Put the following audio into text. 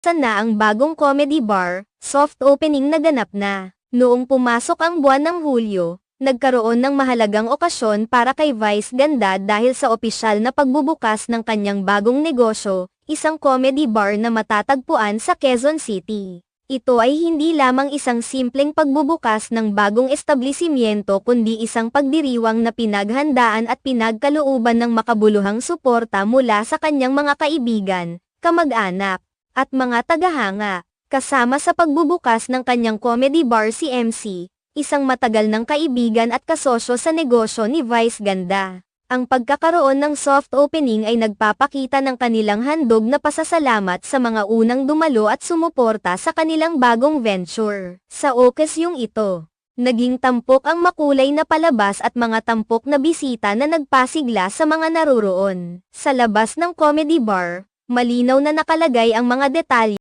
Na ang bagong comedy bar, soft opening naganap na. Noong pumasok ang buwan ng Hulyo, nagkaroon ng mahalagang okasyon para kay Vice Ganda dahil sa opisyal na pagbubukas ng kanyang bagong negosyo, isang comedy bar na matatagpuan sa Quezon City. Ito ay hindi lamang isang simpleng pagbubukas ng bagong establishmento kundi isang pagdiriwang na pinaghandaan at pinagkalooban ng makabuluhang suporta mula sa kanyang mga kaibigan, kamag-anak, at mga tagahanga. Kasama sa pagbubukas ng kanyang comedy bar si MC, isang matagal ng kaibigan at kasosyo sa negosyo ni Vice Ganda. Ang pagkakaroon ng soft opening ay nagpapakita ng kanilang handog na pasasalamat sa mga unang dumalo at sumuporta sa kanilang bagong venture. Sa okasyong ito, naging tampok ang makulay na palabas at mga tampok na bisita na nagpasigla sa mga naroroon. Sa labas ng comedy bar, malinaw na nakalagay ang mga detalye